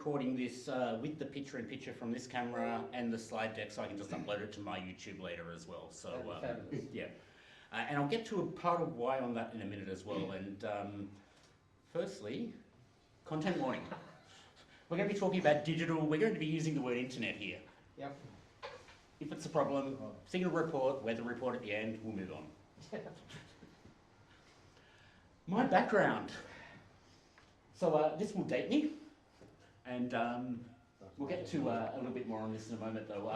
recording this with the picture-in-picture from this camera and the slide deck, so I can just upload it to my YouTube later as well. So yeah, and I'll get to a part of why on that in a minute as well. And firstly, content warning. We're going to be talking about digital. We're going to be using the word internet here. Yep. If it's a problem, signal report, weather report at the end, we'll move on. My background. So this will date me, and we'll get to a little bit more on this in a moment though.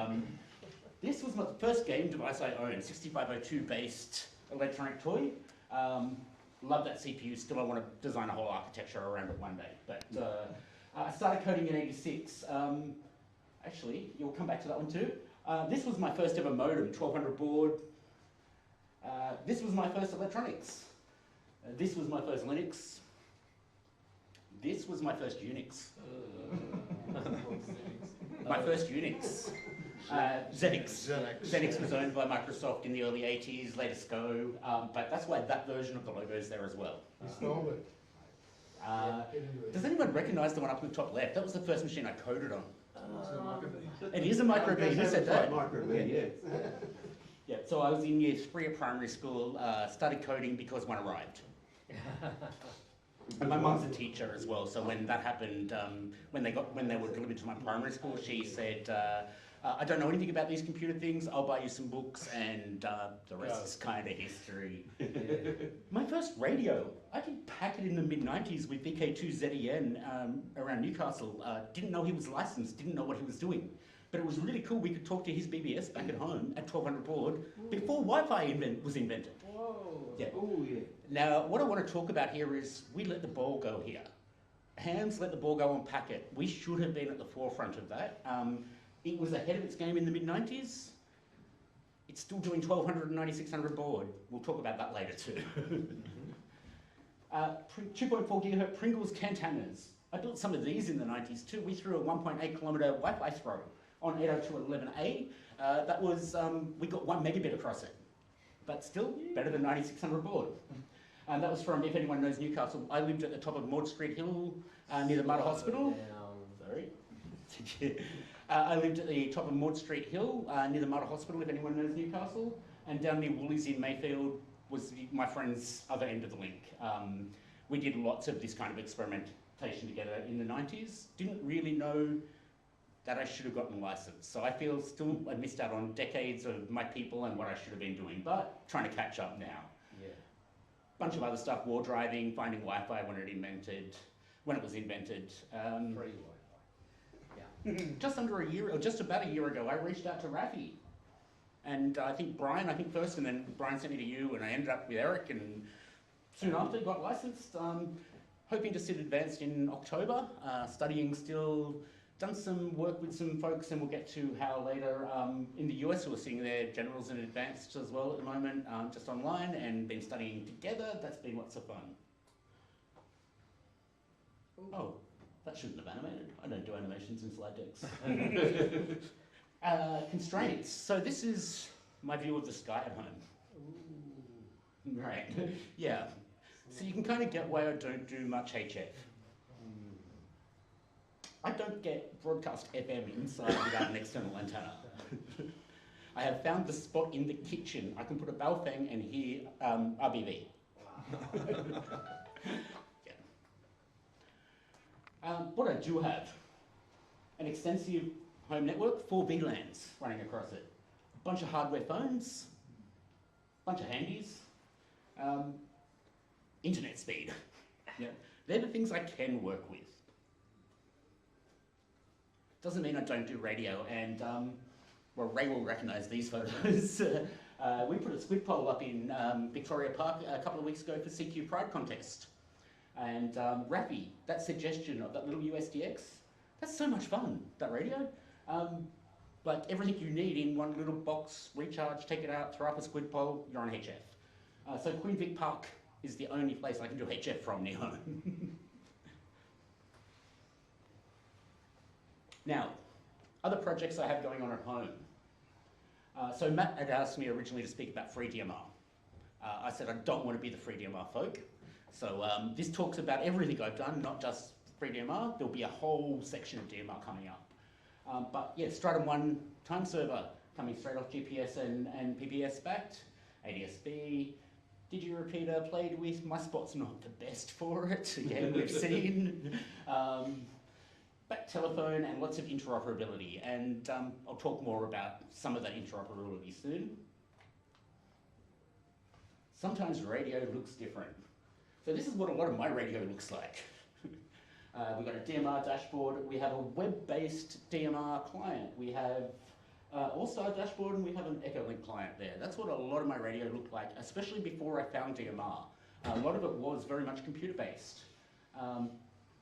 This was my first game device I owned, 6502 based electronic toy. Love that CPU, still I want to design a whole architecture around it one day. But I started coding in '86. Actually, you'll come back to that one too. This was my first ever modem, 1200 baud. This was my first electronics. This was my first Linux. This was my first Unix. My first Unix. ZX. ZX was owned by Microsoft in the early 80s, later SCO, but that's why that version of the logo is there as well. You stole it. Does anyone recognise the one up in the top left? That was the first machine I coded on. It is a micro B. Who said that? Micro B, yeah. Yeah, so I was in year 3 of primary school, started coding because one arrived. And my mum's a teacher as well, so when that happened, when they were delivered to my primary school, she said, I don't know anything about these computer things, I'll buy you some books, and the rest is kind of history. My first radio, I did pack it in the mid-90s with VK2ZHH around Newcastle. Didn't know he was licensed, didn't know what he was doing. But it was really cool, we could talk to his BBS back at home at 1200 baud before Wi-Fi was invented. Whoa. Yeah. Oh, yeah. Now, what I want to talk about here is we let the ball go here. Hams let the ball go on packet. We should have been at the forefront of that. It was ahead of its game in the mid-90s. It's still doing 1200 and 9600 baud. We'll talk about that later too. 2.4 gigahertz Pringles cantanas. I built some of these in the 90s too. We threw a 1.8 kilometre Wi-Fi throw on 802.11a. That was, we got 1 megabit across it, but still better than 9600 baud. And that was from, if anyone knows Newcastle, I lived at the top of Maud Street Hill near the Mudder Hospital. Sorry. I lived at the top of Maud Street Hill near the Mudder Hospital, if anyone knows Newcastle. And down near Woolies in Mayfield was my friend's other end of the link. We did lots of this kind of experimentation together in the 90s. Didn't really know that I should have gotten a license. So I feel still I missed out on decades of my people and what I should have been doing, but trying to catch up now. Yeah. Bunch of other stuff, war driving, finding Wi-Fi when it was invented. Free Wi-Fi. Yeah. Just under a year, or just about a year ago, I reached out to Rafi. And I think Brian, first, and then Brian sent me to you, and I ended up with Eric, and soon after got licensed. Hoping to sit advanced in October, studying still, done some work with some folks, and we'll get to how later in the US who are sitting their generals and advanced as well at the moment, just online, and been studying together. That's been lots of fun. Oh, that shouldn't have animated. I don't do animations in slide decks. Constraints. So this is my view of the sky at home. Ooh. Right, yeah. So you can kind of get why I don't do much HF. I don't get broadcast FM inside without an external antenna. I have found the spot in the kitchen. I can put a Baofeng and hear RBV. Yeah. What I do have, an extensive home network, 4 VLANs running across it, a bunch of hardware phones, a bunch of handies, internet speed. Yeah. They're the things I can work with. Doesn't mean I don't do radio, and well, Ray will recognise these photos. We put a squid pole up in Victoria Park a couple of weeks ago for CQ Pride contest. And Rafi, that suggestion of that little USDX, that's so much fun, that radio. Like everything you need in one little box, recharge, take it out, throw up a squid pole, you're on HF. So Queen Vic Park is the only place I can do HF from near home. Now, other projects I have going on at home. So Matt had asked me originally to speak about FreeDMR. I said I don't want to be the FreeDMR folk. So this talks about everything I've done, not just FreeDMR, there'll be a whole section of DMR coming up. But yeah, Stratum 1 time server coming straight off GPS and PPS backed, ADSB, DigiRepeater played with. My spot's not the best for it, again, we've seen. Back telephone and lots of interoperability, and I'll talk more about some of that interoperability soon. Sometimes radio looks different. So this is what a lot of my radio looks like. We've got a DMR dashboard, we have a web-based DMR client, we have All-Star dashboard, and we have an Echolink client there. That's what a lot of my radio looked like, especially before I found DMR. A lot of it was very much computer-based,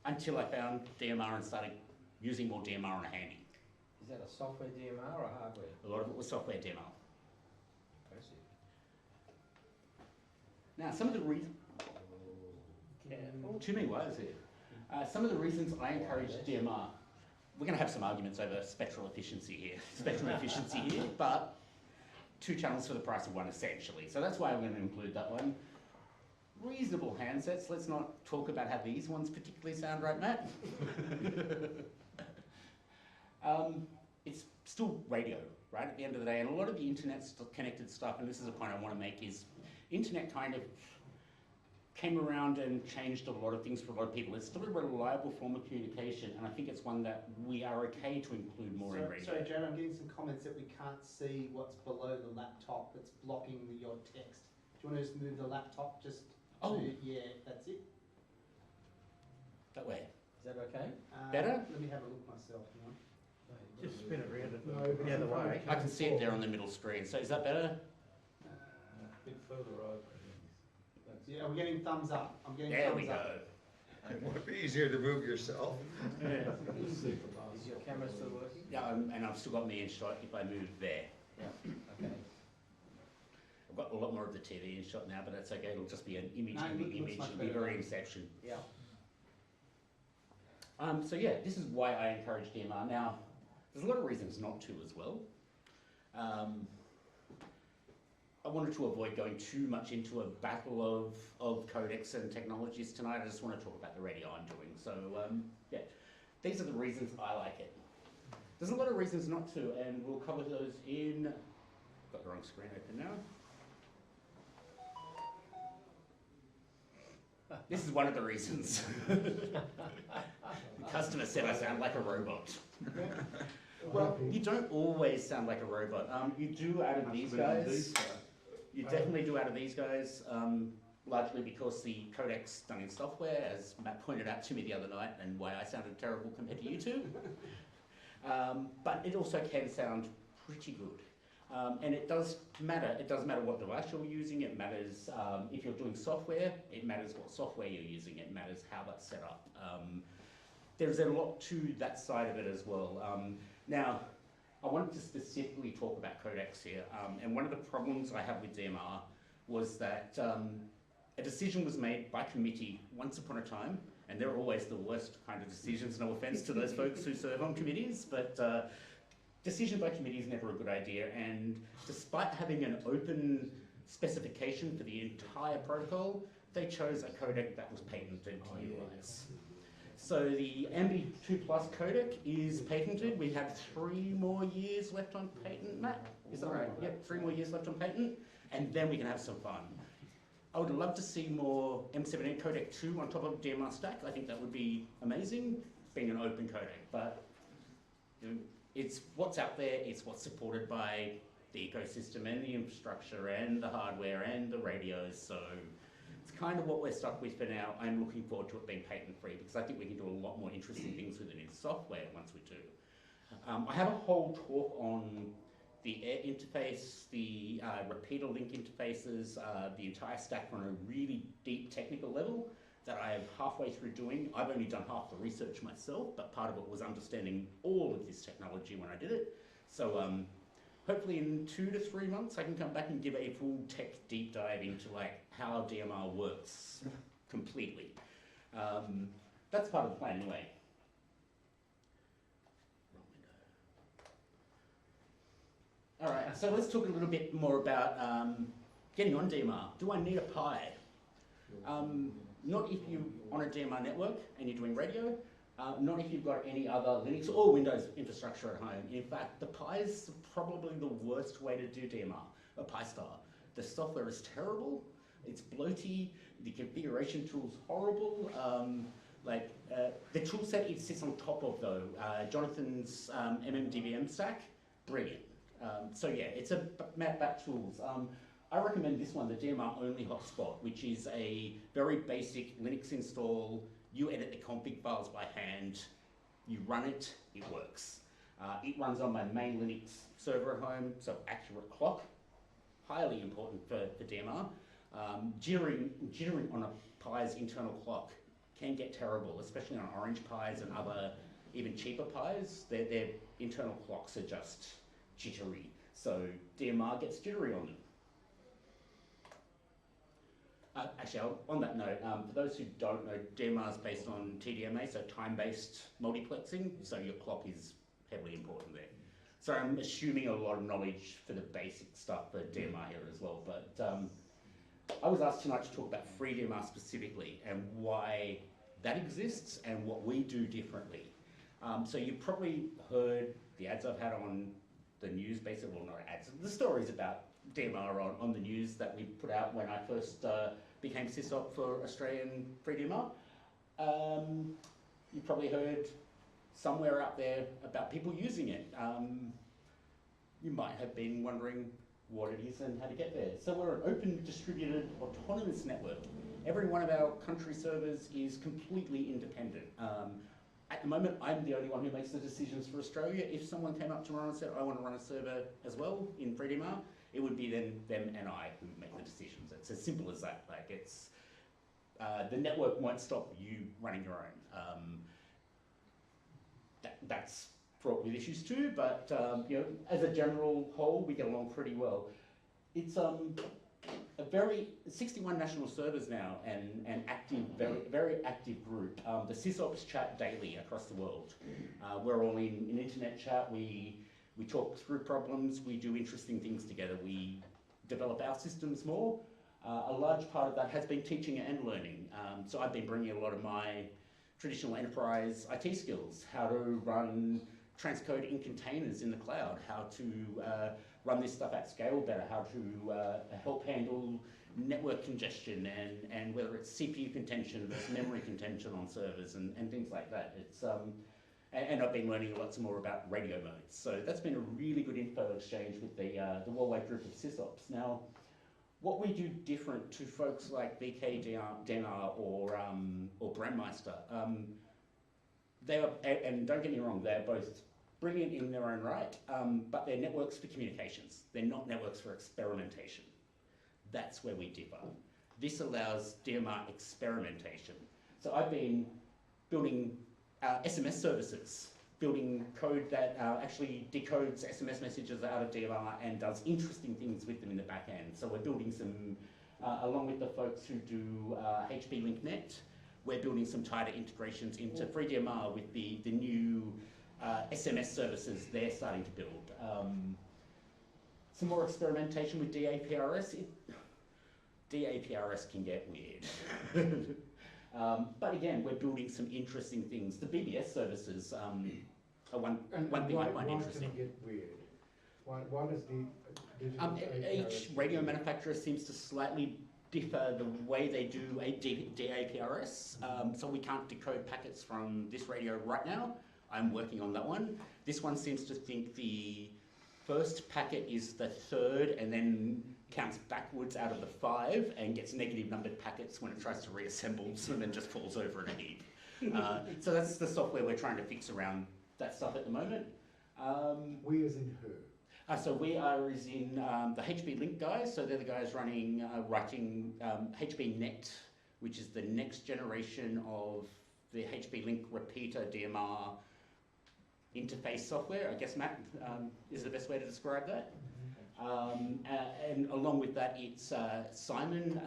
until I found DMR and started using more DMR on a handy. Is that a software DMR or hardware? A lot of it was software DMR. Impressive. Now, some of the reasons... Too many wires here. Some of the reasons I encourage DMR, we're going to have some arguments over spectral efficiency here, but 2 channels for the price of 1 essentially. So that's why I'm going to include that one. Reasonable handsets. Let's not talk about how these ones particularly sound, right, Matt? It's still radio, right, at the end of the day, and a lot of the internet connected stuff, and this is a point I want to make, is internet kind of came around and changed a lot of things for a lot of people. It's still a reliable form of communication, and I think it's one that we are okay to include more in radio. Sorry, Jared, I'm getting some comments that we can't see what's below the laptop that's blocking your text. Do you want to just move the laptop just to, yeah, that's it. That way. Is that okay? Better? Let me have a look myself, you know. Just spin it around No, the other way. I can see it there on the middle screen. So is that better? A bit further over. Yeah, are we getting thumbs up? I'm getting There thumbs we up. go. It would be easier to move yourself. Is your camera still working? Yeah, and I've still got me in shot if I move there. Yeah. Okay. I've got a lot more of the TV in shot now, but that's okay. It'll just be an image No, in the it looks image. much It'll be better very now. inception. Yeah. So yeah, this is why I encourage DMR. Now, there's a lot of reasons not to as well. I wanted to avoid going too much into a battle of codecs and technologies tonight. I just want to talk about the radio I'm doing. So yeah, these are the reasons I like it. There's a lot of reasons not to, and we'll cover those in, got the wrong screen open now. This is one of the reasons. The customer said I sound like a robot. Well, you don't always sound like a robot. You do out of these guys. You definitely do out of these guys, largely because the codec's done in software, as Matt pointed out to me the other night, and why I sounded terrible compared to you two. But it also can sound pretty good. And it does matter. It does matter what device you're using. It matters if you're doing software. It matters what software you're using. It matters how that's set up. There's a lot to that side of it as well. Now, I wanted to specifically talk about codecs here. And one of the problems I have with DMR was that a decision was made by committee once upon a time, and they're always the worst kind of decisions, no offense to those folks who serve on committees, but decision by committee is never a good idea, and despite having an open specification for the entire protocol, they chose a codec that was patented to utilize. So the MB2 Plus codec is patented. We have 3 more years left on patent, Matt? Is that right? Yep, 3 more years left on patent, and then we can have some fun. I would love to see more M78 codec 2 on top of DMR Stack. I think that would be amazing, being an open codec, but you know, it's what's out there, it's what's supported by the ecosystem and the infrastructure and the hardware and the radios, so it's kind of what we're stuck with for now. I'm looking forward to it being patent-free because I think we can do a lot more interesting things with it in software once we do. I have a whole talk on the air interface, the repeater link interfaces, the entire stack on a really deep technical level that I am halfway through doing. I've only done half the research myself, but part of it was understanding all of this technology when I did it. So hopefully in 2 to 3 months, I can come back and give a full tech deep dive into like how DMR works completely. That's part of the plan anyway. All right, so let's talk a little bit more about getting on DMR. Do I need a Pi? Not if you're on a DMR network and you're doing radio. Not if you've got any other Linux or Windows infrastructure at home. In fact, the Pi is probably the worst way to do DMR, a Pi Star. The software is terrible, it's bloaty, the configuration tool's horrible. The tool set it sits on top of though, Jonathan's MMDVM stack, brilliant. So yeah, it's a map back tools. I recommend this one, the DMR only hotspot, which is a very basic Linux install. You edit the config files by hand, you run it, it works. It runs on my main Linux server at home, so accurate clock, highly important for DMR. Jittering on a Pi's internal clock can get terrible, especially on Orange Pis and other even cheaper Pis. Their internal clocks are just jittery, so DMR gets jittery on them. Actually, on that note, for those who don't know, DMR is based on TDMA, so time-based multiplexing, so your clock is heavily important there. So I'm assuming a lot of knowledge for the basic stuff for DMR here as well, but I was asked tonight to talk about FreeDMR specifically and why that exists and what we do differently. So you've probably heard the ads I've had on the news, basically, well not ads, the stories about DMR on the news that we put out when I first became sysop for Australian FreeDMR. You've probably heard somewhere out there about people using it. You might have been wondering what it is and how to get there. So we're an open, distributed, autonomous network. Every one of our country servers is completely independent. At the moment, I'm the only one who makes the decisions for Australia. If someone came up tomorrow and said, I want to run a server as well in FreeDMR, it would be them and I who make the decisions. It's as simple as that. Like it's, the network won't stop you running your own. That's fraught with issues too, but you know, as a general whole, we get along pretty well. It's a very 61 national servers now, and active, very active group. The sysops chat daily across the world. We're all in internet chat. We talk through problems. We do interesting things together. We develop our systems more. A large part of that has been teaching and learning. So I've been bringing a lot of my traditional enterprise IT skills, how to run transcode in containers in the cloud, how to run this stuff at scale better, how to help handle network congestion and whether it's CPU contention versus memory contention on servers and things like that. It's and I've been learning lots more about radio modes. So that's been a really good info exchange with the worldwide group of sysops. Now, what we do different to folks like VK7HH or Brandmeister, they are, and don't get me wrong, they're both brilliant in their own right, but they're networks for communications. They're not networks for experimentation. That's where we differ. This allows DMR experimentation. So I've been building SMS services, building code that actually decodes SMS messages out of DMR and does interesting things with them in the back end. So we're building some, along with the folks who do HP LinkNet, we're building some tighter integrations into FreeDMR with the new SMS services they're starting to build. Some more experimentation with DAPRS. DAPRS can get weird. But again, we're building some interesting things. The BBS services are one thing I find interesting. Why can it get weird? Why does the each radio manufacturer seems to slightly differ the way they do a DAPRS. So we can't decode packets from this radio right now. I'm working on that one. This one seems to think the first packet is the third and then counts backwards out of the 5 and gets negative numbered packets when it tries to reassemble them and just falls over in a heap. So that's the software we're trying to fix around that stuff at the moment. We as in who? So we are as in the HP Link guys, so they're the guys writing HP Net, which is the next generation of the HP Link repeater DMR interface software. I guess Matt is the best way to describe that. And along with that, it's Simon,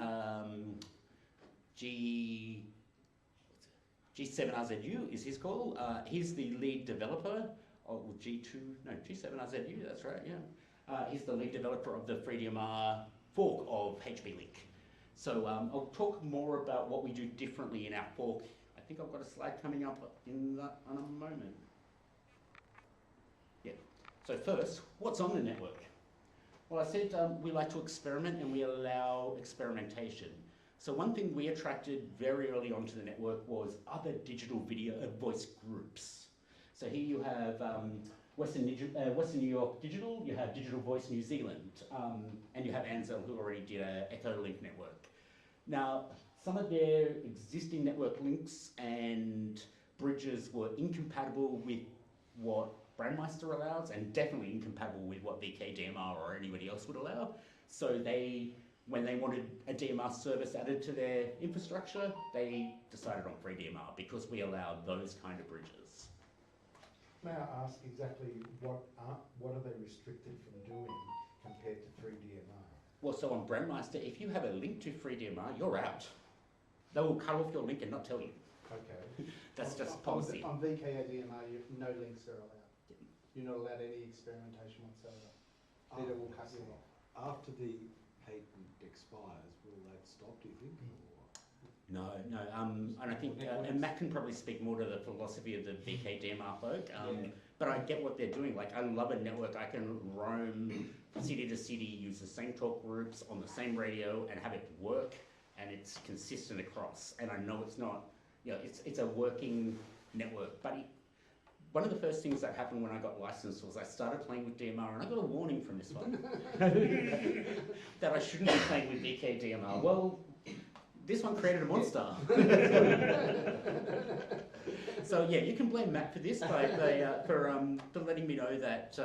G7RZU is his call. He's the lead developer, or G7RZU, that's right, yeah. He's the lead developer of the FreeDMR fork of HP Link. So I'll talk more about what we do differently in our fork, I think I've got a slide coming up in a moment. Yeah. So first, what's on the network? Well, I said we like to experiment and we allow experimentation. So one thing we attracted very early onto the network was other digital video voice groups. So here you have Western New York Digital, you have Digital Voice New Zealand, and you have Ansel, who already did an Echolink network. Now, some of their existing network links and bridges were incompatible with what Brandmeister allows, and definitely incompatible with what VKDMR or anybody else would allow. So when they wanted a DMR service added to their infrastructure, they decided on FreeDMR because we allow those kind of bridges. May I ask exactly what are they restricted from doing compared to FreeDMR? Well, so on Brandmeister, if you have a link to FreeDMR, you're out. They will cut off your link and not tell you. Okay. That's just policy. On VKDMR, no links are allowed. You're not allowed any experimentation whatsoever. It will cut you off. After the patent expires, will that stop, do you think? No. And I think, and Matt can probably speak more to the philosophy of the VKDMR folk, but I get what they're doing. Like, I love a network. I can roam city to city, use the same talk groups on the same radio and have it work, and it's consistent across. And I know it's not, it's a working network. But one of the first things that happened when I got licensed was I started playing with DMR, and I got a warning from this one that I shouldn't be playing with VKDMR. Well, this one created a monster. So yeah, you can blame Matt for this, for letting me know that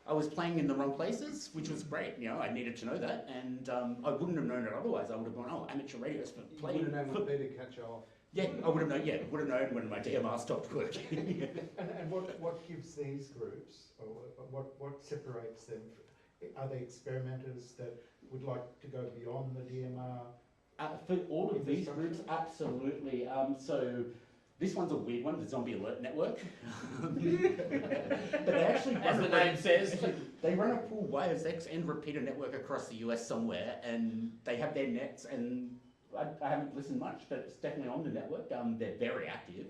I was playing in the wrong places, which was great. I needed to know that, and I wouldn't have known it otherwise. I would have gone, oh, amateur radios for playing. You would have known what better cut you off. Yeah, I would have known. Yeah, would have known when my DMR stopped working. And what gives these groups, or what separates them? Are they experimenters that would like to go beyond the DMR? For all of these groups, absolutely. So this one's a weird one, the Zombie Alert Network. But they actually, as the name says, they run a full WiresX and repeater network across the US somewhere, and they have their nets, and I haven't listened much, but it's definitely on the network. They're very active.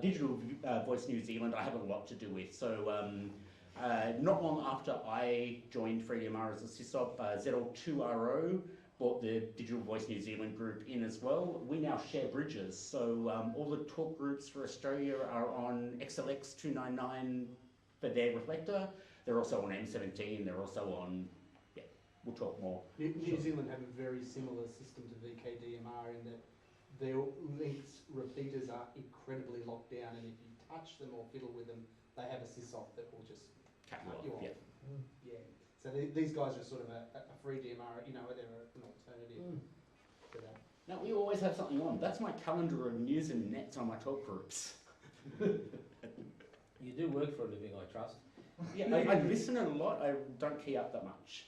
Digital Voice New Zealand, I have a lot to do with. So not long after I joined FreeDMR as a sysop, ZL2RO brought the Digital Voice New Zealand group in as well. We now share bridges. So all the talk groups for Australia are on XLX 299 for their reflector. They're also on M17. They're also on, we'll talk more. New Zealand have a very similar system to VKDMR in that their links repeaters are incredibly locked down, and if you touch them or fiddle with them, they have a sysoff that will just cut you off. Yeah. So these guys are sort of a FreeDMR, they're an alternative to that. Now, we always have something on. That's my calendar of news and nets on my talk groups. you do work for a living, I trust. Yeah, I listen a lot. I don't key up that much.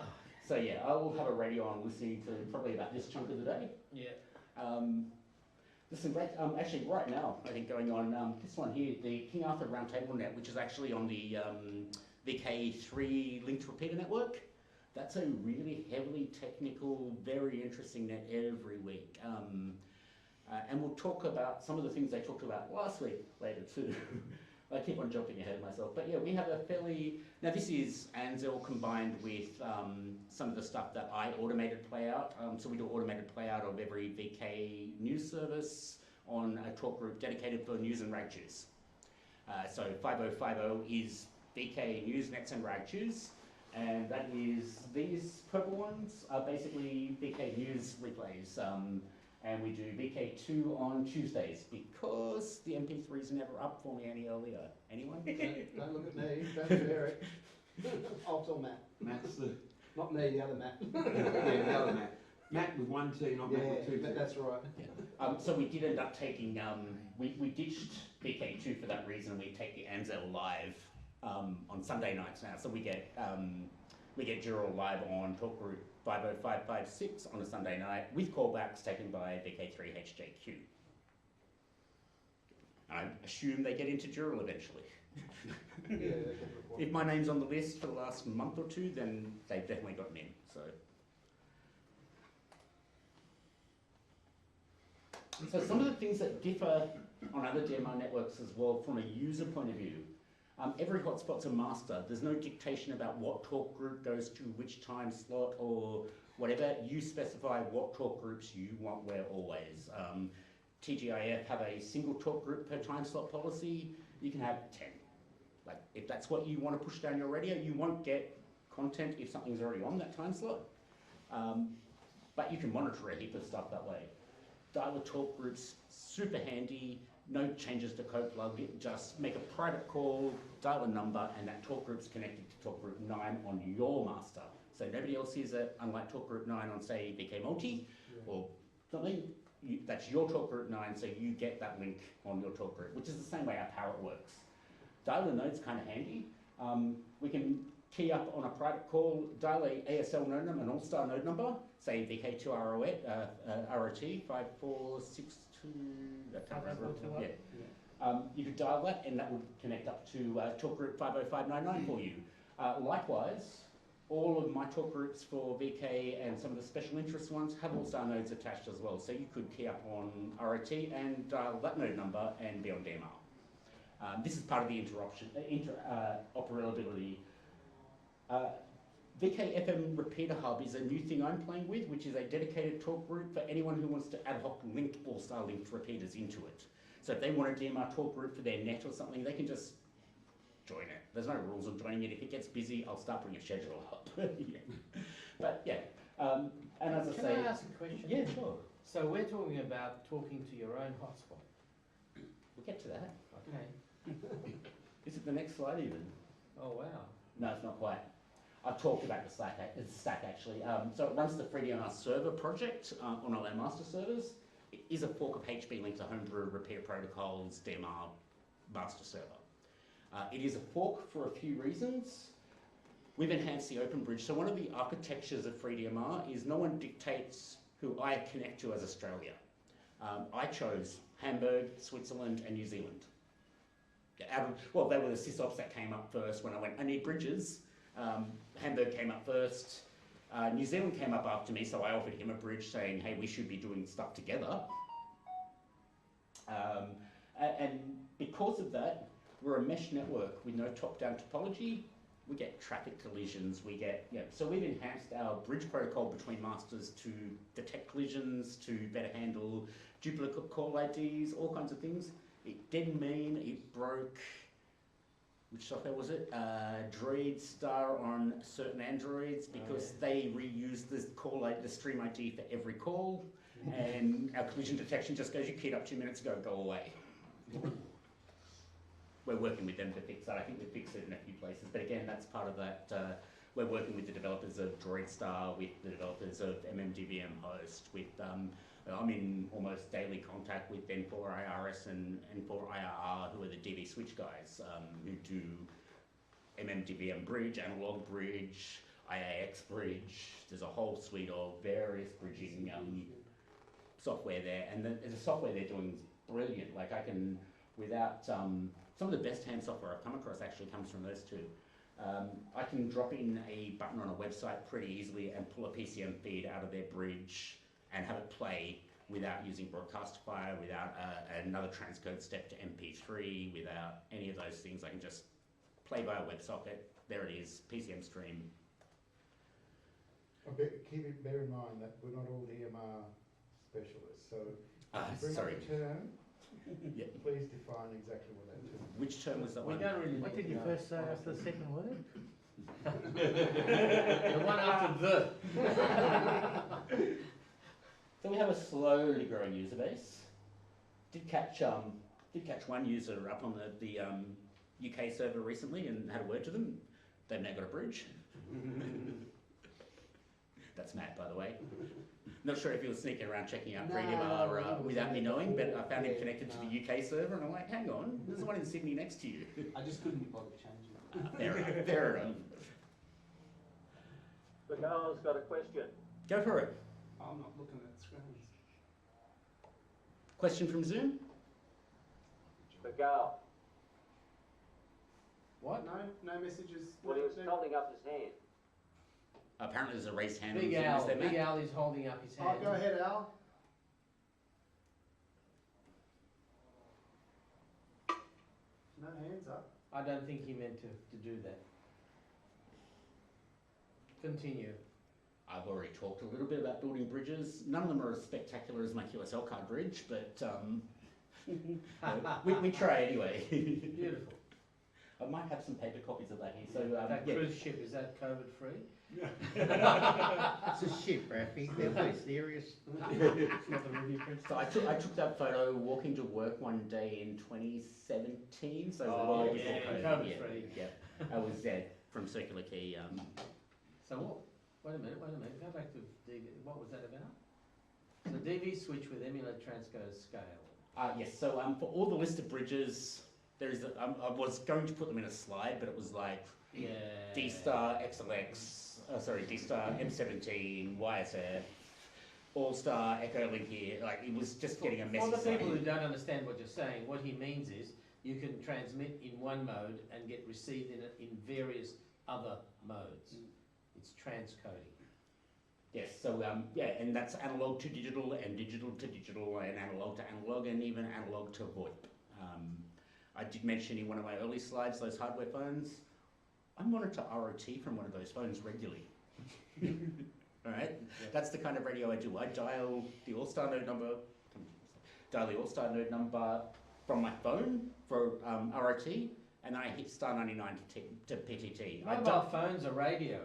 So yeah, I will have a radio on listening to probably about this chunk of the day. Yeah. There's some great, actually right now, I think going on, this one here, the King Arthur Roundtable Net, which is actually on the VK3 linked repeater network. That's a really heavily technical, very interesting net every week. And we'll talk about some of the things they talked about last week later too. I keep on jumping ahead of myself. But yeah, we have a fairly, now this is Ansel combined with some of the stuff that I automated play out. So we do automated play out of every VK news service on a talk group dedicated for news and rag choose. So 5050 is VK news, nets and rag choose. And that is, these purple ones are basically VK news replays. And we do VK2 on Tuesdays because the MP3 is never up for me any earlier. Anyone? Don't look at me, don't do Eric. I'll tell Matt. Matt's the... Not me, the other Matt. Yeah, the other Matt. Matt with 1 T, not Matt with 2 T. That's right. Yeah. So we did end up taking, we ditched VK2 for that reason. We take the Ansel live on Sunday nights now. So we get Dural live on talk group 50556 on a Sunday night with callbacks taken by VK3HJQ. I assume they get into Dural eventually. If my name's on the list for the last month or two, then they've definitely gotten in. So So some of the things that differ on other DMR networks as well from a user point of view, every hotspot's a master. There's no dictation about what talk group goes to which time slot or whatever. You specify what talk groups you want where always. TGIF have a single talk group per time slot policy. You can have 10. Like, if that's what you want to push down your radio, you won't get content if something's already on that time slot. But you can monitor a heap of stuff that way. Dialer talk groups, super handy, no changes to code plug, just make a private call, dial a number, and that talk group's connected to talk group 9 on your master. So nobody else sees it, unlike talk group 9 on, say, VK Multi or something. That's your talk group 9, so you get that link on your talk group, which is the same way our parrot works. Dialer node's kind of handy. We can key up on a private call, dial a ASL node number, an all-star node number, say VK2 ROT 5462, I can't remember. Yeah. You could dial that and that would connect up to talk group 50599 for you. Likewise, all of my talk groups for VK and some of the special interest ones have all-star nodes attached as well. So you could key up on ROT and dial that node number and be on DMR. This is part of the interoperability. VK FM Repeater Hub is a new thing I'm playing with, which is a dedicated talk group for anyone who wants to ad hoc link all-star linked repeaters into it. So if they want a DMR talk group for their net or something, they can just join it. There's no rules on joining it. If it gets busy, I'll start putting a schedule up. Yeah. But yeah, and as I say... Can I ask a question? Yeah, sure. So we're talking about talking to your own hotspot. We'll get to that. Okay. Is it the next slide even? Oh, wow. No, it's not quite. I've talked about the stack actually. So it runs the FreeDMR server project on all our master servers. It is a fork of HB linked to homebrew repair protocols DMR master server. It is a fork for a few reasons. We've enhanced the open bridge. So one of the architectures of FreeDMR is no one dictates who I connect to as Australia. I chose Hamburg, Switzerland, and New Zealand. Well, they were the sysops that came up first when I went, I need bridges. Hamburg came up first. New Zealand came up after me, so I offered him a bridge saying, hey, we should be doing stuff together. And because of that, we're a mesh network with no top-down topology. We get traffic collisions, we get, so we've enhanced our bridge protocol between masters to detect collisions, to better handle duplicate call IDs, all kinds of things. It didn't mean it broke, which software was it? DroidStar on certain Androids because they reuse the stream ID for every call, and our collision detection just goes, you keyed up 2 minutes ago, go away. We're working with them to fix that. I think we fixed it in a few places, but again, that's part of that. We're working with the developers of DroidStar, with the developers of MMDVM host, with I'm in almost daily contact with N4IRS and N4IRR, who are the DVSwitch guys, who do MMDVM bridge, analog bridge, IAX bridge. There's a whole suite of various bridging software there, and the software they're doing is brilliant. Like I can, without some of the best ham software I've come across actually comes from those two. I can drop in a button on a website pretty easily and pull a PCM feed out of their bridge and have it play without using Broadcastify, without another transcode step to MP3, without any of those things. I can just play via WebSocket. There it is, PCM stream. Bear in mind that we're not all DMR specialists, so bring sorry. up a term. Yeah. Please define exactly what that term is. Which term was that We one? don't really. What did you first say after the second word? The one after the. So we have a slowly growing user base. Did catch one user up on the UK server recently and had a word to them. They've now got a bridge. That's Matt, by the way. Not sure if he was sneaking around checking out FreeDMR without me knowing, but I found him connected to the UK server, and I'm like, hang on, there's one in Sydney next to you. I just couldn't be bothered changing it. Fair enough, fair enough. The Carl's got a question. Go for it. I'm not looking at screens. Question from Zoom? Miguel, What? No messages. well, he was holding up his hand. Apparently there's a raised hand on Big Zoom. Al. Is there, Big Matt? Al is holding up his hand. Oh, go ahead, Al. No hands up. I don't think he meant to do that. Continue. I've already talked a little bit about building bridges. None of them are as spectacular as my QSL card bridge, but we try anyway. Beautiful. I might have some paper copies of that here. So That yeah. cruise ship, is that COVID free? It's a ship, Rafi. They're very serious. It's not the review print. So I took that photo walking to work one day in 2017. So it was a Oh, while yeah, before COVID. COVID Yeah, free. yeah. I was there from Circular Key. So what, wait a minute, go back to DV, what was that about? So DVSwitch with emulate transcode scale. Yes. So for all the list of bridges, there is. I was going to put them in a slide, but it was like Yeah. D-Star XLX. D-Star M17 YSF. All-Star Echo Link here. Like it was just getting a messy. For the people who slide. don't understand what you're saying, what he means is you can transmit in one mode and get received in various other modes. It's transcoding. Yes, so yeah, and that's analog to digital and digital to digital and analog to analog and even analog to VoIP. I did mention in one of my early slides those hardware phones. I monitor ROT from one of those phones regularly. All right, that's the kind of radio I do. I dial the All-Star node number, from my phone for ROT, and then I hit star 99 to PTT. Mobile phones are radio.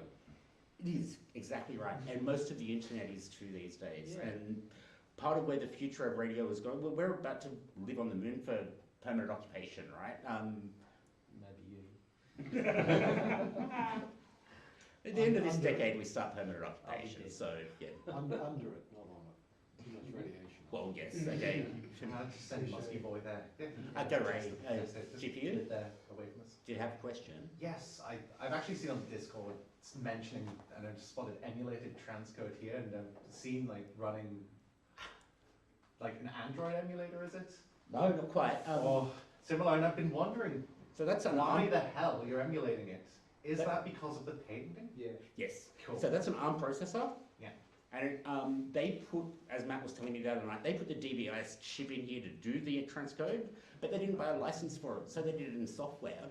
It is, exactly right. And most of the internet is too these days. Yeah. And part of where the future of radio is going, well, we're about to live on the moon for permanent occupation, right? Maybe you. At the end of this decade, we start permanent occupation. dead. So, yeah. Under it, not on it. Too much radiation. Well, yes, okay. Just send Musky Boy there. Go Ray. Just GPU? get there away from us. Do you have a question? Yes, I've actually seen on Discord it's mentioning, and I've just spotted emulated transcode here, and I've seen like running like an Android emulator, is it? No, not quite. Or similar, and I've been wondering So that's an why ARM. the hell you're emulating it. Is That- that because of the patenting? Yeah. Yes. Cool. So that's an ARM processor. Yeah. And they put, as Matt was telling me the other night, they put the DVI chip in here to do the transcode, but they didn't buy a license for it, so they did it in software.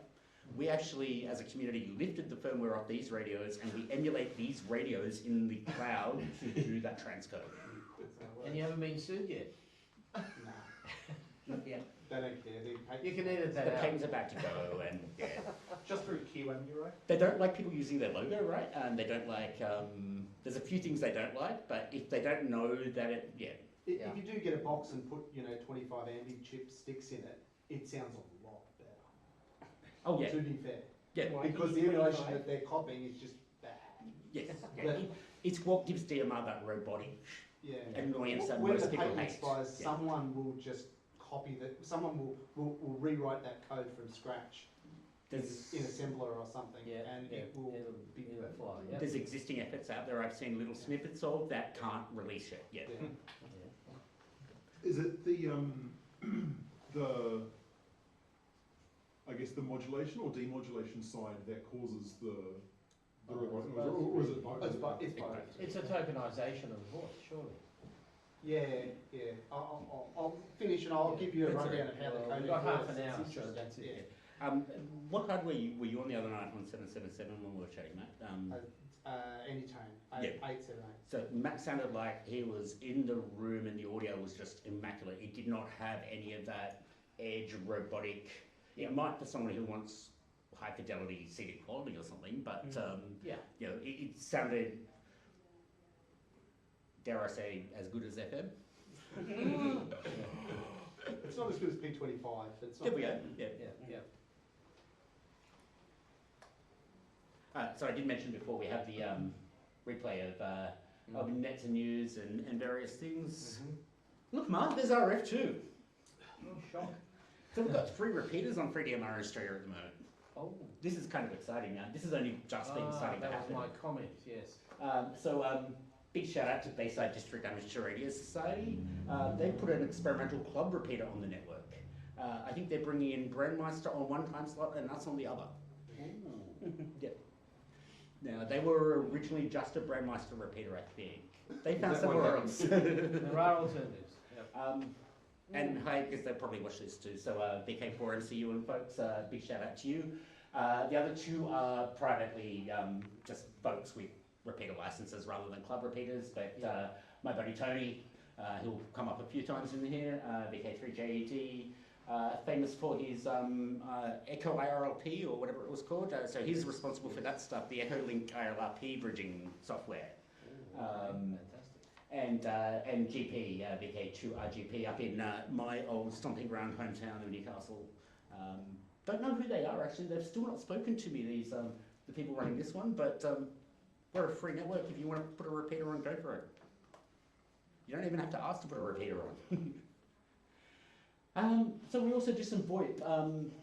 We actually, as a community, lifted the firmware off these radios and we emulate these radios in the cloud to do that transcode. And you haven't been sued yet? Nah, Yeah. they don't care. You can edit The that out. patents are about to go, and yeah. Just through QEMU, right? They don't like people using their logo, right? And they don't like, there's a few things they don't like, but if they don't know that it, yeah. If you do get a box and put, 25 ambi chip sticks in it, it sounds a lot better. Oh, yeah. To be fair. Yeah. Because the emulation that they're copying is just bad. Yes. Yeah. But- It's what gives DMR that robotic Yeah. annoyance that When most the people patent hate. expires, Yeah. someone will just copy that. Someone will rewrite that code from scratch in There's, assembler or something, Yeah, and yeah, it will be it'll perfect. fly, yeah. there's existing efforts out there I've seen little snippets of that can't release it yet. Yeah. Is it the I guess the modulation or demodulation side that causes the robotic noise, or is it both? It's both. It's a tokenization of the voice, surely. Yeah. I'll finish and I'll give you a That's rundown it. of how the Well, code we've got half an works. hour, It's so interesting. that's it. What hardware were you on the other night on 777 when we were chatting, Matt? Anytime. Yeah. 878. So Matt sounded like he was in the room and the audio was just immaculate. It did not have any of that edge robotic. It might for someone who wants high fidelity CD quality or something, but Yeah. it sounded, dare I say, as good as FM. It's not as good as P25. It's not There we go. bad. Yeah. Yeah. So I did mention before we have the replay of nets and news and various things. Look, Mark, there's RF too. Oh, shock. So we've got 3 repeaters on FreeDMR Australia at the moment. Oh. This is kind of exciting now. This has only just been starting to that happen. was my comment, yes. Big shout out to Bayside District Amateur Radio Society. They put an experimental club repeater on the network. I think they're bringing in Brandmeister on one time slot and us on the other. Yeah. Now, they were originally just a Brandmeister repeater, I think. They found Is that what somewhere else. There are alternatives. Yep. And hi, because they probably watch this too. So VK4MCU and folks, big shout out to you. The other two are privately just folks with repeater licenses rather than club repeaters. But my buddy Tony, who'll come up a few times in here, VK3JET, famous for his Echo IRLP or whatever it was called. So he's responsible for that stuff, the EchoLink IRLP bridging software. And GP, VK2RGP up in my old stomping ground hometown of Newcastle. Don't know who they are actually. They've still not spoken to me, these the people running this one, but we're a free network. If you want to put a repeater on, go for it. You don't even have to ask to put a repeater on. So we also do some VoIP.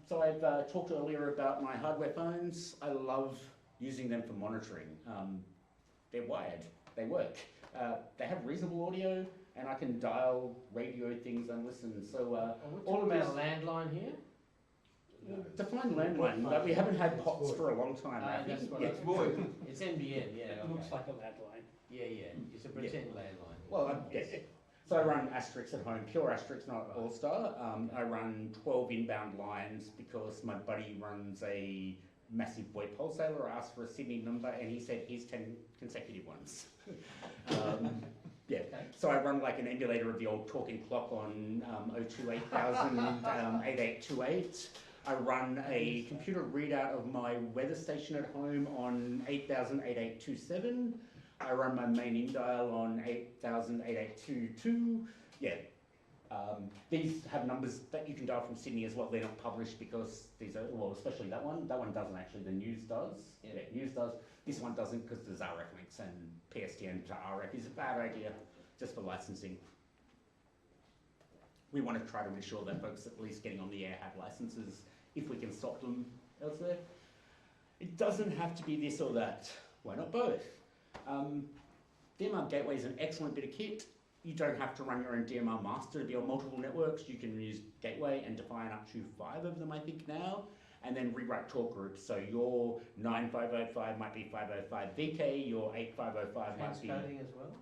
So I've talked earlier about my hardware phones. I love using them for monitoring. They're wired, they work. They have reasonable audio, and I can dial radio things and listen. So all about a landline here? Define landline, but we haven't had POTS for a long time. That's what It's VoIP. It's NBN, yeah. It looks like a landline. Yeah, it's a pretend landline. Well, yes. So I run Asterix at home, pure Asterix, not All-Star. I run 12 inbound lines because my buddy runs a massive VoIP wholesaler. I asked for a Sydney number and he said here's 10 consecutive ones. So I run like an emulator of the old talking clock on 028,000 8828. I run a computer readout of my weather station at home on 8000 8827. I run my main in-dial on 8000 8822. These have numbers that you can dial from Sydney as well. They're not published because these are, well, especially that one. That one doesn't actually, the news does. Yeah, news does. This one doesn't because there's RF links, and PSTN to RF is a bad idea just for licensing. We want to try to ensure that folks at least getting on the air have licenses if we can stop them elsewhere. It doesn't have to be this or that. Why not both? DMR Gateway is an excellent bit of kit. You don't have to run your own DMR master to be on multiple networks. You can use Gateway and define up to 5 of them, I think, now, and then rewrite talk groups. So your 9505 might be 505 VK, your 8505 might be... Transcoding as well?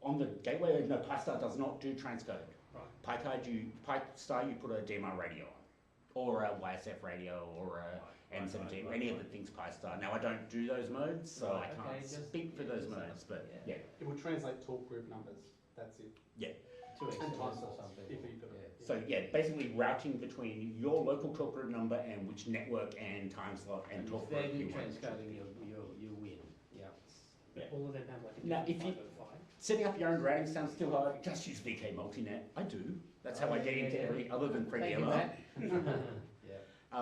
On the Gateway, no, PyStar does not do transcode. Right. PyStar, you put a DMR radio on, or a YSF radio, or a M17, any of the things PyStar. Now I don't do those modes, so I can't speak for those modes, but yeah. It will translate talk group numbers, that's it. Yeah. To And XMS time or slots, something. if you've got it. So yeah, basically routing between your local talk group number and which network and time slot and talk If group they do you want. transcoding, you win. Yeah. All of them have like a Now, if you- 505. Setting up your own routing sounds too hard. Just use VK Multinet. I do. That's how I get into every other than Thank you, FreeDMR. Matt.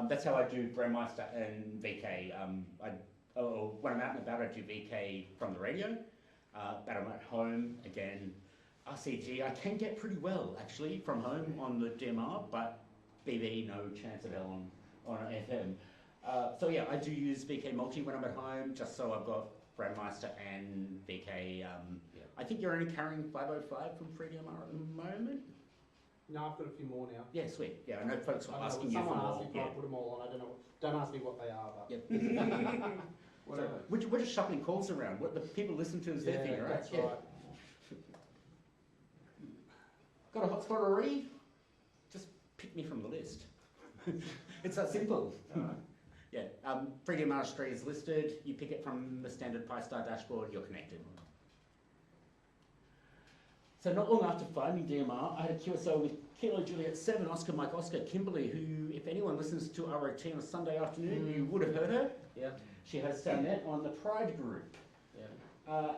That's how I do Brewmeister and VK. When I'm out and about, I do VK from the radio. But I'm at home, again, RCG, I can get pretty well, actually, from home on the DMR, but BB, no chance at all on FM. So yeah, I do use VK Multi when I'm at home, just so I've got Brewmeister and VK. I think you're only carrying 505 from FreeDMR at the moment. No, I've got a few more now. Yeah, sweet. Yeah, I know folks were I know, asking you for someone asked more. me if I put them all on, I don't know, don't ask me what they are, but. Yep. Whatever. So, we're just shuffling calls around. What the people listen to is their thing, right? That's right. Got a hotspot already? Just pick me from the list. It's that simple. Yeah, FreeDMR Street is listed. You pick it from the standard PyStar dashboard, you're connected. So not long after finding DMR, I had a QSO with Kilo Juliet 7, Oscar Mike Oscar Kimberly, who, if anyone listens to ROT on a Sunday afternoon, you would have heard her. Yeah. She has Net on the Pride group. Yeah.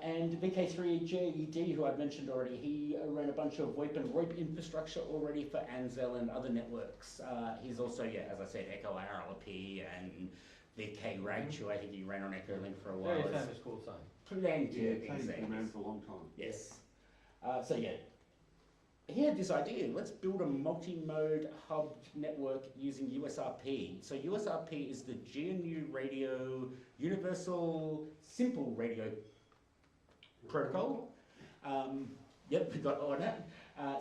And VK3JED, who I've mentioned already, he ran a bunch of VoIP and ROIP infrastructure already for Anzel and other networks. He's also, yeah, as I said, Echo IRLP and VK Rage, who I think he ran on EchoLink for a while. Very famous call sign. Plenty of Kane's been around for a long time. Yes. So yeah, he had this idea, let's build a multi-mode hub network using USRP. So USRP is the GNU Radio Universal Simple Radio Protocol. Yep, we got all that.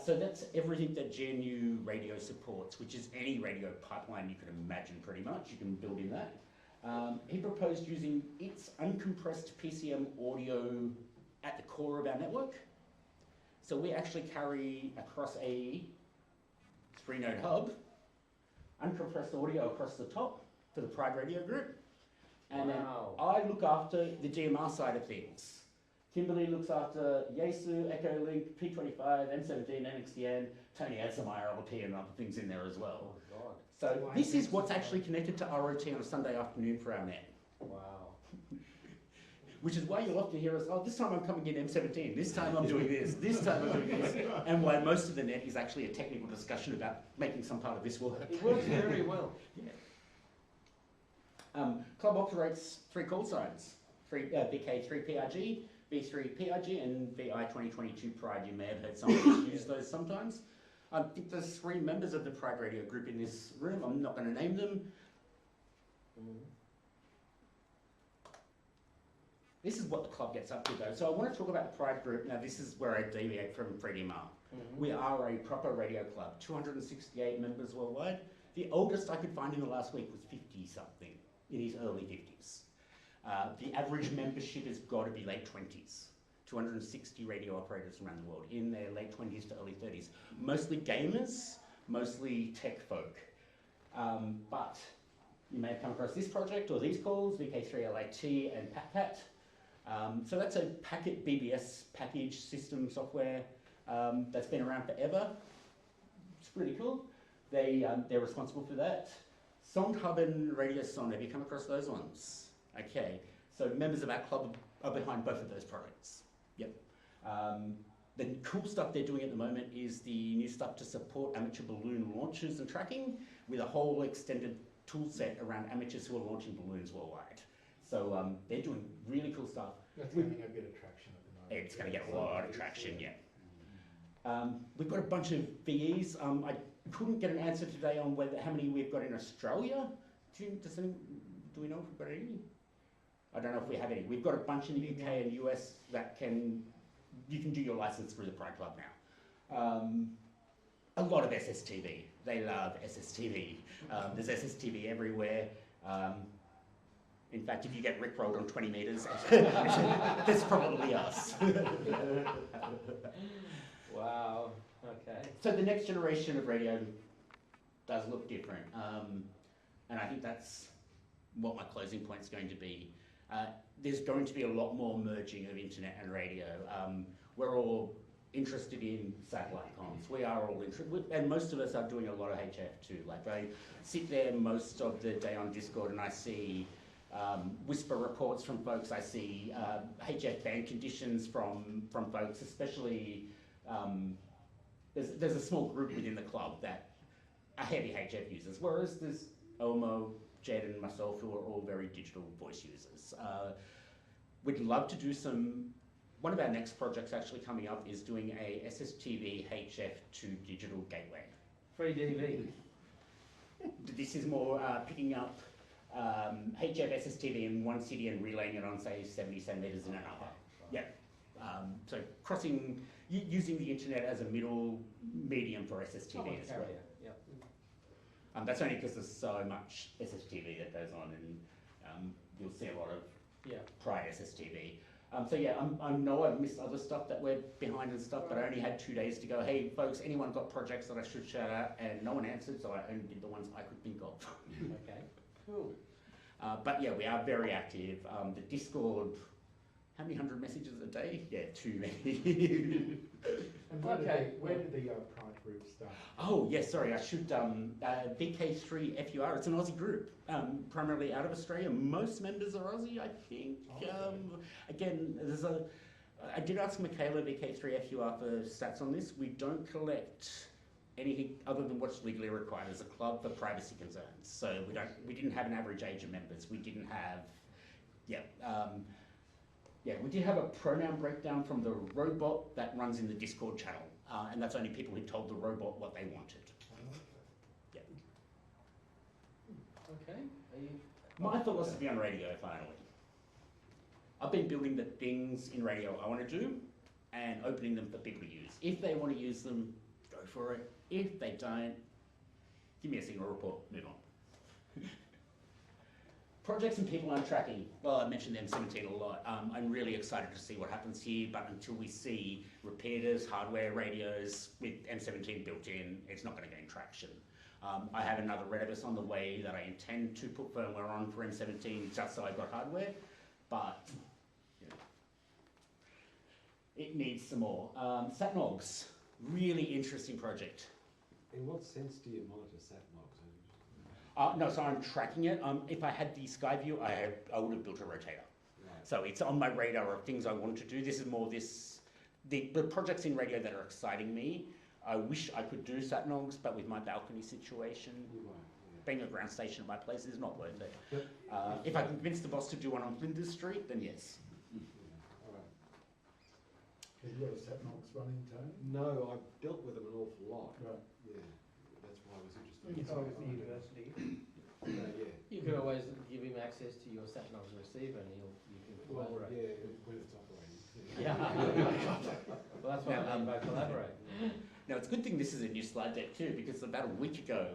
So that's everything that GNU Radio supports, which is any radio pipeline you can imagine pretty much, you can build in that. He proposed using its uncompressed PCM audio at the core of our network. So we actually carry across a 3-node hub, uncompressed audio across the top for the Pride Radio group. And Wow. then I look after the DMR side of things. Kimberly looks after Yaesu, Echolink, P25, M17, NXDN. Tony adds some IRLP and other things in there as well. Oh, God. So this is what's actually connected to ROT on a Sunday afternoon for our net. Wow. Which is why you'll often hear us, oh, this time I'm coming in M17, this time I'm doing this time I'm doing this. And why most of the net is actually a technical discussion about making some part of this work. It works very well. Yeah. Club operates 3 call signs, VK3PRG, V3PRG, and VI 2022 Pride. You may have heard someone use those sometimes. I think there's 3 members of the Pride Radio group in this room. I'm not going to name them. This is what the club gets up to though. So I want to talk about the Pride group. Now this is where I deviate from FreeDMR. We are a proper radio club, 268 members worldwide. The oldest I could find in the last week was 50 something, in his early 50s. The average membership has got to be late 20s. 260 radio operators around the world in their late 20s to early 30s. Mostly gamers, mostly tech folk. But you may have come across this project or these calls, VK3LAT and PatPat. So that's a packet BBS package system software that's been around forever. It's really cool. They're responsible for that. Sound Hub and Radio Son, have you come across those ones? Okay, so members of our club are behind both of those projects. Yep. The cool stuff they're doing at the moment is the new stuff to support amateur balloon launches and tracking with a whole extended tool set around amateurs who are launching balloons worldwide. So they're doing really cool stuff. That's getting a bit of traction at the moment. It's going to get a lot of traction, yeah. We've got a bunch of VEs. I couldn't get an answer today on how many we've got in Australia. Do we know if we've got any? I don't know if we have any. We've got a bunch in the UK and US that you can do your license through the Pride Club now. A lot of SSTV. They love SSTV. There's SSTV everywhere. In fact, if you get rickrolled on 20 metres, that's probably us. Wow, okay. So the next generation of radio does look different. And I think that's what my closing point is going to be. There's going to be a lot more merging of internet and radio. We're all interested in satellite comms. We are all interested, and most of us are doing a lot of HF too. Like I sit there most of the day on Discord and I see whisper reports from folks. I see HF band conditions from folks, especially there's a small group within the club that are heavy HF users, whereas there's Omo, Jed and myself who are all very digital voice users. We'd love to do one of our next projects actually coming up is doing a SSTV HF to digital gateway. FreeDV. This is more picking up HF SSTV in one city and relaying it on, say, 70 centimetres in another. Yeah. So using the internet as a middle medium for SSTV as well. Yep. That's only because there's so much SSTV that goes on, and you'll see a lot of Pride SSTV. So yeah, I know I've missed other stuff that we're behind and stuff, but I only had 2 days to go. Hey folks, anyone got projects that I should shout out? And no one answered, so I only did the ones I could think of. Okay, cool. But yeah, we are very active. The Discord, how many hundred messages a day? Yeah, too many. And where did the Pride group start? Oh yes, sorry, I should. VK3FUR, it's an Aussie group, primarily out of Australia. Most members are Aussie, I think. Again, I did ask Michaela VK3FUR for stats on this. We don't collect anything other than what's legally required as a club for privacy concerns. So we didn't have an average age of members. We didn't have, we did have a pronoun breakdown from the robot that runs in the Discord channel. And that's only people who told the robot what they wanted. Yeah. Okay. My philosophy on radio, finally. I've been building the things in radio I want to do and opening them for people to use. If they want to use them, go for it. If they don't, give me a signal report, move on. Projects and people I'm tracking. Well, I mentioned M17 a lot. I'm really excited to see what happens here, but until we see repeaters, hardware, radios with M17 built in, it's not going to gain traction. I have another Redibus on the way that I intend to put firmware on for M17 just so I've got hardware, but you know, it needs some more. SatNogs, really interesting project. In what sense do you monitor SatNogs? No, so I'm tracking it. If I had the Skyview, I would have built a rotator. Right. So it's on my radar of things I want to do. This is more the projects in radio that are exciting me. I wish I could do SatNogs, but with my balcony situation, You won't, yeah. being a ground station at my place is not worth it. But If I can convince the boss to do one on Flinders Street, then yes. yeah, all right. Have you got a SatNogs running, Tony? No, I've dealt with them an awful lot. Right. Yeah, that's why I was interested. It's always the university. Yeah. You can always give him access to your SatNogs receiver and you can Well, collaborate. yeah, when it's operating. Yeah. Well, that's why I mean by collaborate. Now it's a good thing this is a new slide deck too, because about a week ago,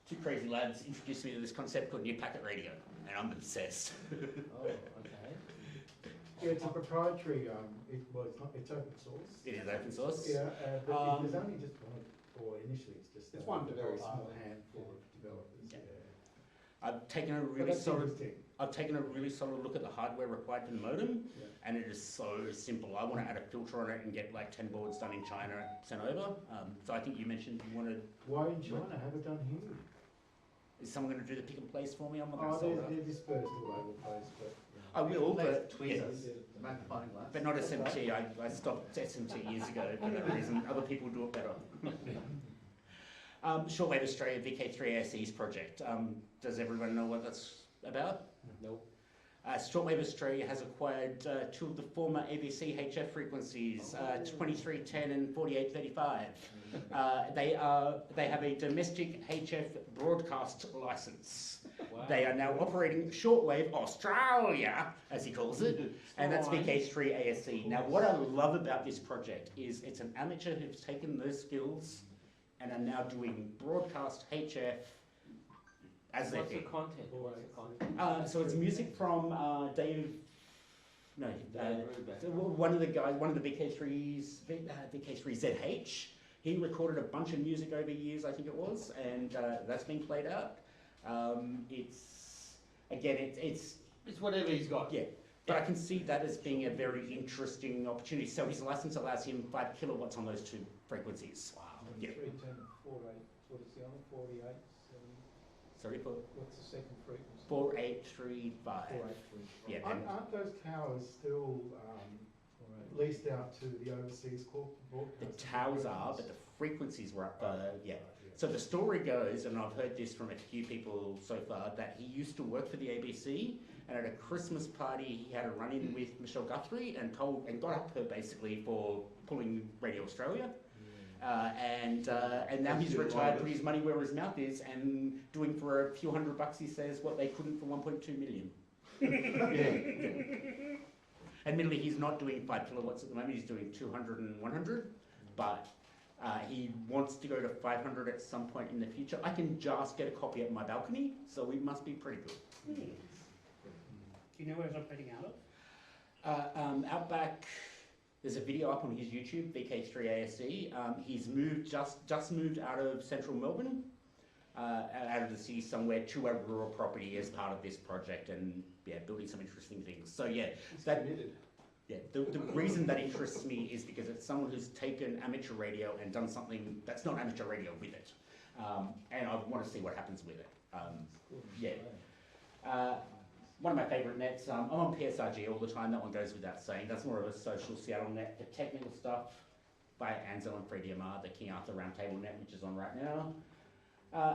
two crazy lads introduced me to this concept called New Packet Radio, and I'm obsessed. Oh, okay. Yeah, it's a proprietary, it's open source. It is open source. Yeah, but there's only just one, or initially it's just It's one a very developer. small handful of developers, Yeah. yeah. I've taken a But really that's solid interesting. I've taken a really solid look at the hardware required for the modem, Yeah. and it is so simple. I want to add a filter on it and get like 10 boards done in China sent over. So I think you mentioned you wanted, Why in China? Have it done here? is someone going to do the pick and place for me? I'm not going Oh, to solve that. they're dispersed all over the place, but. I will, but, yeah, tweezers, magnifying glass. but not SMT. I stopped SMT years ago for that reason. Other people do it better. Shortwave Australia VK3 ASE's project. Does everyone know what that's about? Nope. Shortwave Australia has acquired two of the former ABC HF frequencies, 2310 and 4835. They have a domestic HF broadcast license. Wow. They are now operating Shortwave Australia, as he calls it, and that's VK3 ASE. Now, what I love about this project is it's an amateur who's taken those skills and are now doing broadcast HF as their What's the thing. content? What's the content? So it's music from Dave. No, Dave Brubeck. one of the guys, one of the VK3s, VK3ZH. He recorded a bunch of music over years, I think it was, and that's been played out. It's again, it's It's whatever he's got. yeah. But I can see that as being a very interesting opportunity. So his license allows him 5 kilowatts on those two frequencies. Wow. Yeah. 310, 48, what is the other, 48? Sorry for What's the second frequency? 4835. 483. Yeah, and Aren't those towers still leased out to the overseas broadcast? the towers are, but the frequencies were up. Yeah. So the story goes, and I've heard this from a few people so far, that he used to work for the ABC, and at a Christmas party he had a run-in with Michelle Guthrie and got up her basically for pulling Radio Australia. And now he's retired, put his money where his mouth is, and doing for a few $100, he says, what they couldn't for 1.2 million. Admittedly, he's not doing 5 kilowatts at the moment, he's doing 200 and 100, but he wants to go to 500 at some point in the future. I can just get a copy at my balcony, so it must be pretty good. Do you know where it's operating out of? Outback, there's a video up on his YouTube, VK3 ASE. He's just moved out of central Melbourne, out of the city somewhere, to a rural property as part of this project, and yeah, building some interesting things. So yeah, the reason that interests me is because it's someone who's taken amateur radio and done something that's not amateur radio with it, and I want to see what happens with it. One of my favourite nets, I'm on PSRG all the time, that one goes without saying. That's more of a social Seattle net. The technical stuff by Anzo and FreeDMR, the King Arthur Roundtable net, which is on right now.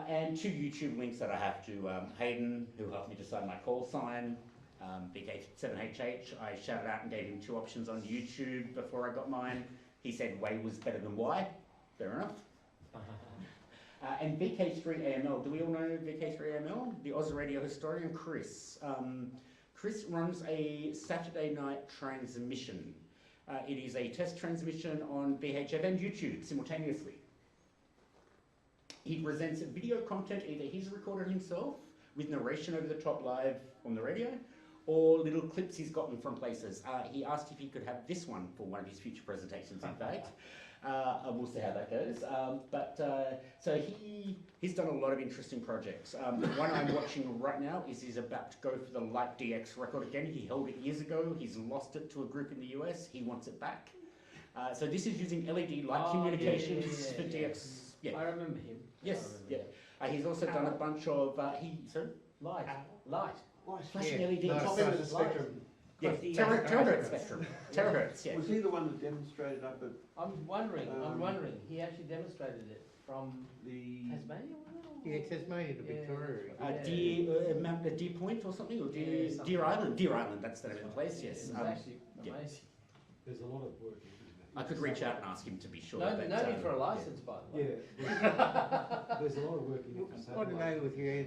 And 2 YouTube links that I have to Hayden, who helped me decide my call sign, VK7HH. I shouted out and gave him 2 options on YouTube before I got mine. He said way was better than Y. Fair enough. And VK3AML, do we all know VK3AML? The Oz Radio historian, Chris. Chris runs a Saturday night transmission. It is a test transmission on VHF and YouTube simultaneously. He presents video content, either he's recorded himself, with narration over the top live on the radio, or little clips he's gotten from places. He asked if he could have this one for one of his future presentations, in fact. We'll see how that goes. So he's done a lot of interesting projects. The one I'm watching right now is he's about to go for the Light DX record again. He held it years ago. He's lost it to a group in the US. He wants it back. So this is using LED light communications for DX. Yeah. I remember him. Yes. Yeah. He's also done a bunch of Light. flashing Yeah, LEDs. nice. Top end of the spectrum. Yeah, terahertz spectrum. Terahertz, yeah. Was he the one that demonstrated up at I'm wondering. He actually demonstrated it from the? Tasmania. Yeah, Tasmania to Victoria. Deer Point or something, or Deer Island. Deer Island, that's the name of the place. Yes. It's actually amazing. There's a lot of work. I could reach out and ask him to be sure. No, but, no need for a license, by the way. There's a lot of work in it. I don't know with your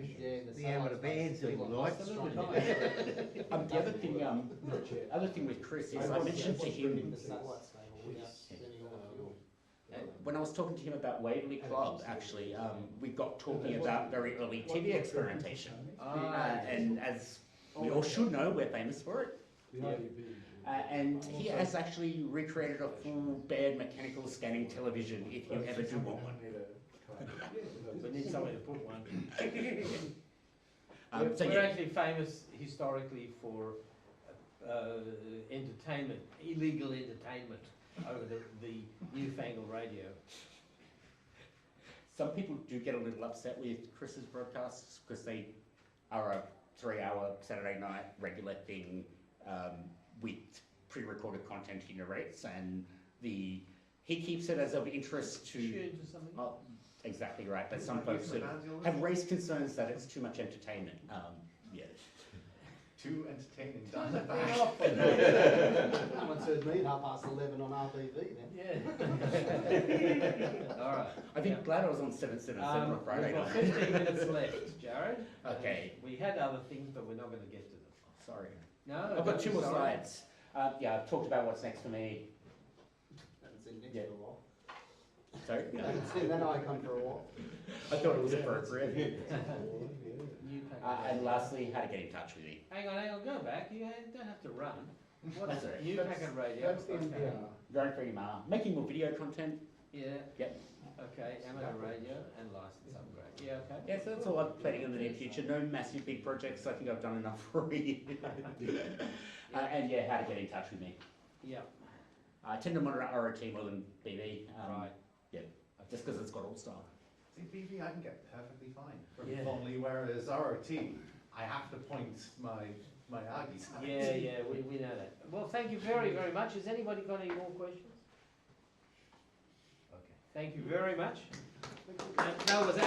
the amateur bands and lights. The other thing with Chris is I mentioned to him when I was talking to him about Waverley Club. Actually, we got talking about very early TV experimentation, and as we all should know, we're famous for it. And he has actually recreated a full bed mechanical scanning television if you ever do want one. We need somewhere to put one. So We're yeah, actually famous historically for entertainment, illegal entertainment over the newfangled radio. some people do get a little upset with Chris's broadcasts because they are a 3-hour Saturday night regular thing with pre-recorded content he narrates, and he keeps it as of interest to. Tunes or something. Oh, exactly right. But some folks have raised concerns that it's too much entertainment. Yeah. Too entertaining. Turn the Done thing off. Someone said me at 11:30 on RBV then. Yeah. All right. I've been glad I was on 777 on Friday We've got night. 15 minutes left, Jared. Okay. We had other things, but we're not going to get to them. Sorry. No. I've got 2 more sorry. slides. Yeah, I've talked about what's next for me. Haven't seen Nick Yeah. for a while. Sorry? Haven't seen that icon for a while. I thought it was appropriate. New packet And radio. lastly, how to get in touch with me. Hang on, go back. You don't have to run. What's That's all right. new packet radio? That's the NPR. Going for FreeDMR. Making more video content. Yeah. Yep. Okay, amateur radio and license upgrade. Yeah, okay. Yeah, so that's all I'm planning in the near future. No massive big projects. I think I've done enough for a year. And yeah, how to get in touch with me. Yeah. I tend to monitor ROT more than BB. Right. Yeah, just because it's got all style. See, BB I can get perfectly fine from Yeah. Fomley, whereas ROT, I have to point my Aggie side. Yeah, we know that. Well, thank you very, very much. Has anybody got any more questions? Okay. Thank you very much. That was